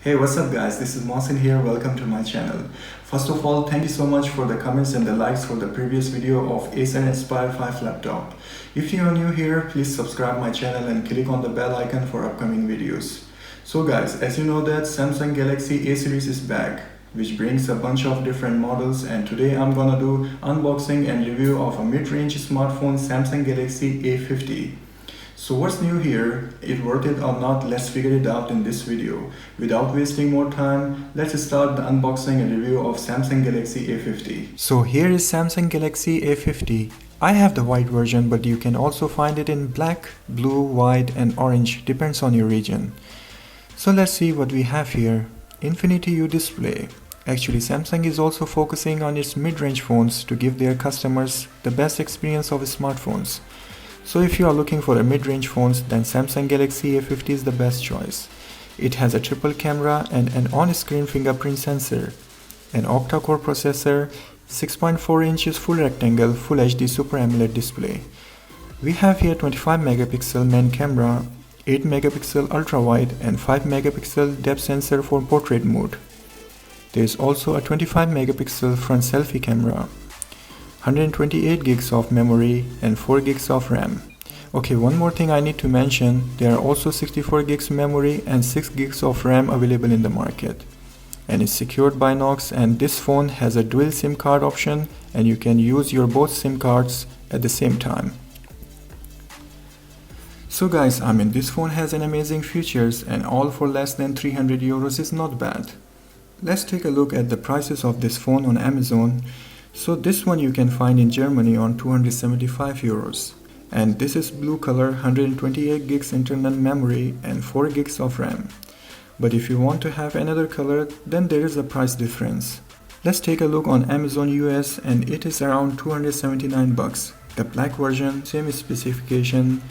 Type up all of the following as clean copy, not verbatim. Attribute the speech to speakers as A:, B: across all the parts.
A: Hey, what's up guys? This is Mohsin here. Welcome to my channel. First of all, thank you so much for the comments and the likes for the previous video of Acer Inspire 5 laptop. If you are new here, please subscribe my channel and click on the bell icon for upcoming videos. So guys, as you know that Samsung Galaxy A series is back, which brings a bunch of different models, and today I'm gonna do unboxing and review of a mid-range smartphone Samsung Galaxy A50. So what's new here? Is it worth it or not? Let's figure it out in this video. Without wasting more time, let's start the unboxing and review of Samsung Galaxy A50. So here is Samsung Galaxy A50. I have the white version, but you can also find it in black, blue, white and orange, depends on your region. So let's see what we have here. Infinity U display. Actually, Samsung is also focusing on its mid-range phones to give their customers the best experience of smartphones. So if you are looking for a mid-range phones, then Samsung Galaxy A50 is the best choice. It has a triple camera and an on-screen fingerprint sensor, an octa-core processor, 6.4 inches full rectangle Full HD Super AMOLED display. We have here 25 megapixel main camera, 8 megapixel ultra-wide and 5 megapixel depth sensor for portrait mode. There is also a 25 megapixel front selfie camera, 128 gigs of memory and 4 gigs of RAM. Okay, one more thing I need to mention, there are also 64 gigs memory and 6 gigs of RAM available in the market. And it's secured by Knox, and this phone has a dual SIM card option and you can use your both SIM cards at the same time. So guys, this phone has an amazing features and all for less than 300 euros is not bad. Let's take a look at the prices of this phone on Amazon. So this one you can find in Germany on 275 euros. And this is blue color, 128 gigs internal memory and 4 gigs of RAM. But if you want to have another color, then there is a price difference. Let's take a look on Amazon US and it is around 279 bucks. The black version, same specification.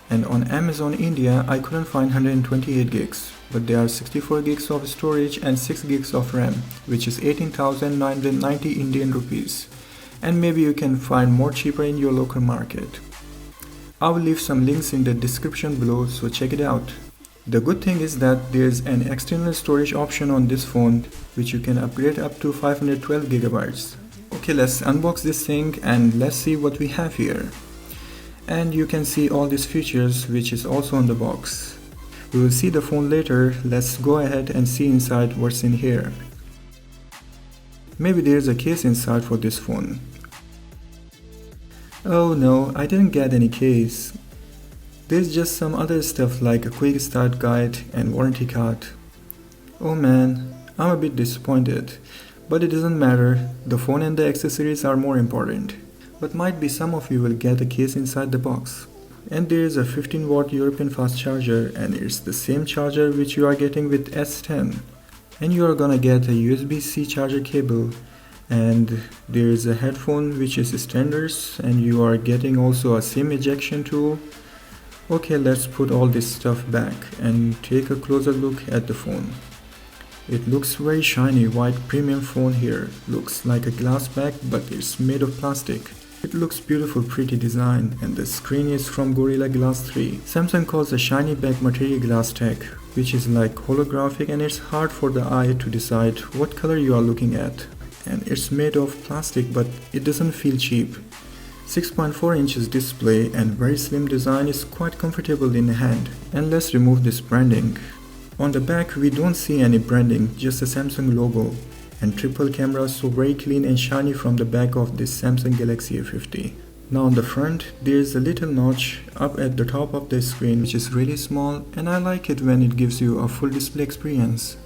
A: And on Amazon India, I couldn't find 128 gigs. But there are 64 gigs of storage and 6 gigs of RAM, which is 18,990 Indian rupees. And maybe you can find more cheaper in your local market. I will leave some links in the description below, so check it out. The good thing is that there is an external storage option on this phone, which you can upgrade up to 512 gigabytes. Okay, let's unbox this thing and let's see what we have here. And you can see all these features, which is also on the box. We will see the phone later. Let's go ahead and see inside what's in here. Maybe there's a case inside for this phone. Oh no, I didn't get any case. There's just some other stuff like a quick start guide and warranty card. Oh man, I'm a bit disappointed. But it doesn't matter, the phone and the accessories are more important. But might be some of you will get a case inside the box. And there is a 15 watt European fast charger, and it's the same charger which you are getting with S10. And you are gonna get a USB-C charger cable, and there is a headphone which is standard, and you are getting also a SIM ejection tool. Okay, let's put all this stuff back and take a closer look at the phone. It looks very shiny white premium phone here. Looks like a glass back, but it's made of plastic. It looks beautiful, pretty design, and the screen is from Gorilla Glass 3. Samsung calls the shiny back material glass tech, which is like holographic, and it's hard for the eye to decide what color you are looking at. And it's made of plastic, but it doesn't feel cheap. 6.4 inches display and very slim design is quite comfortable in the hand. And let's remove this branding. On the back we don't see any branding, just a Samsung logo. And triple camera, so very clean and shiny from the back of this Samsung Galaxy A50. Now on the front, there is a little notch up at the top of the screen, which is really small, and I like it when it gives you a full display experience.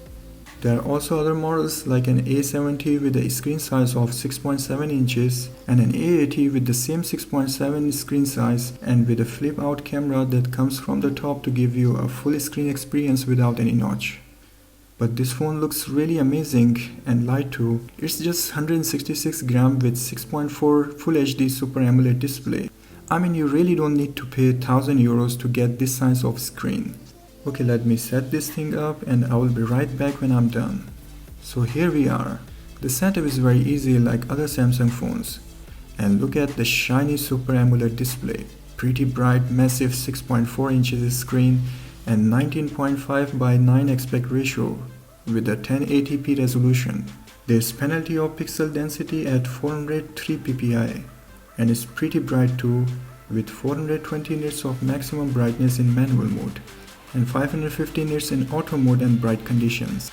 A: There are also other models like an A70 with a screen size of 6.7 inches and an A80 with the same 6.7 screen size and with a flip out camera that comes from the top to give you a full screen experience without any notch. But this phone looks really amazing and light too. It's just 166 grams with 6.4 Full HD Super AMOLED display. You really don't need to pay 1000 euros to get this size of screen. Okay, let me set this thing up and I will be right back when I'm done. So here we are. The setup is very easy like other Samsung phones. And look at the shiny Super AMOLED display. Pretty bright, massive 6.4 inches screen, and 19.5 by 9 aspect ratio with a 1080p resolution. There's plenty of pixel density at 403 ppi and it's pretty bright too, with 420 nits of maximum brightness in manual mode and 550 nits in auto mode and bright conditions.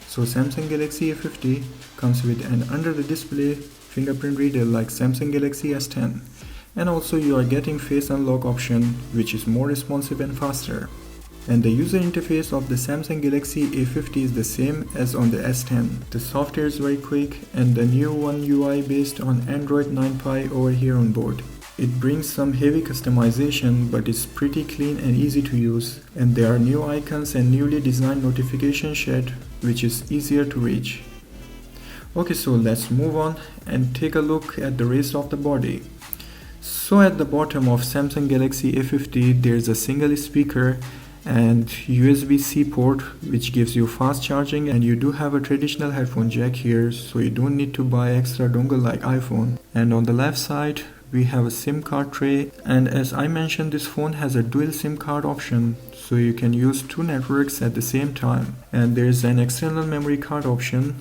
A: So Samsung Galaxy A50 comes with an under the display fingerprint reader like Samsung Galaxy S10, and also you are getting face unlock option which is more responsive and faster. And the user interface of the Samsung Galaxy A50 is the same as on the S10. The software is very quick and the new One UI based on Android 9 Pie over here on board. It brings some heavy customization but it's pretty clean and easy to use, and there are new icons and newly designed notification shed which is easier to reach. Okay, so let's move on and take a look at the rest of the body. So at the bottom of Samsung Galaxy A50 there's a single speaker and USB-C port which gives you fast charging, and you do have a traditional headphone jack here, so you don't need to buy extra dongle like iPhone. And on the left side we have a SIM card tray, and as I mentioned, this phone has a dual SIM card option, so you can use two networks at the same time. And there is an external memory card option.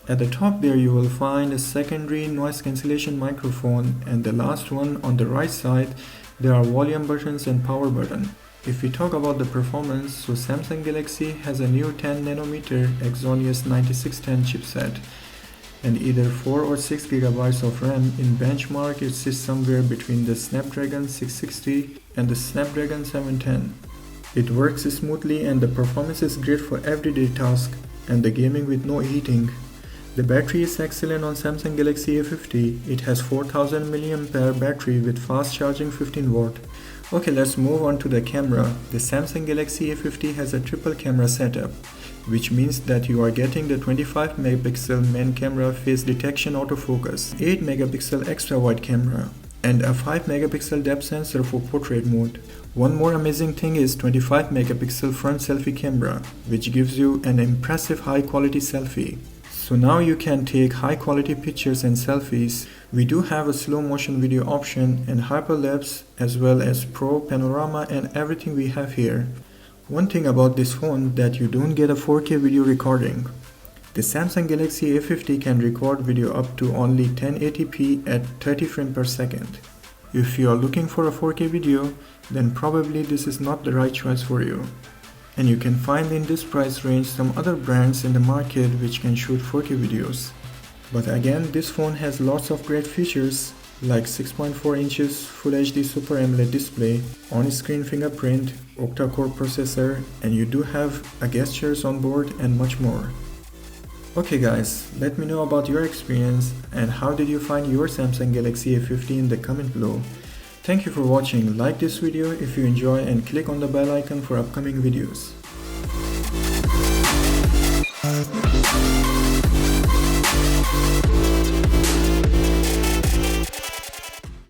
A: At the top there you will find a secondary noise cancellation microphone, and the last one on the right side there are volume buttons and power button. If we talk about the performance, so Samsung Galaxy has a new 10nm Exynos 9610 chipset and either 4 or 6 GB of RAM. In benchmark it sits somewhere between the Snapdragon 660 and the Snapdragon 710. It works smoothly and the performance is great for everyday tasks and the gaming with no heating. The battery is excellent on Samsung Galaxy A50. It has 4000 mAh battery with fast charging 15W. Okay, let's move on to the camera. The Samsung Galaxy A50 has a triple camera setup, which means that you are getting the 25 megapixel main camera face detection autofocus, 8 megapixel extra wide camera, and a 5 megapixel depth sensor for portrait mode. One more amazing thing is 25 megapixel front selfie camera, which gives you an impressive high quality selfie. So now you can take high quality pictures and selfies. We do have a slow motion video option and hyperlapse as well as pro, panorama and everything we have here. One thing about this phone that you don't get a 4K video recording. The Samsung Galaxy A50 can record video up to only 1080p at 30 frames per second. If you are looking for a 4K video, then probably this is not the right choice for you. And you can find in this price range some other brands in the market which can shoot 4K videos. But again, this phone has lots of great features like 6.4 inches Full HD Super AMOLED display, on-screen fingerprint, octa-core processor, and you do have a gestures on board and much more. Okay guys, let me know about your experience and how did you find your Samsung Galaxy A50 in the comment below. Thank you for watching. Like this video if you enjoy and click on the bell icon for upcoming videos.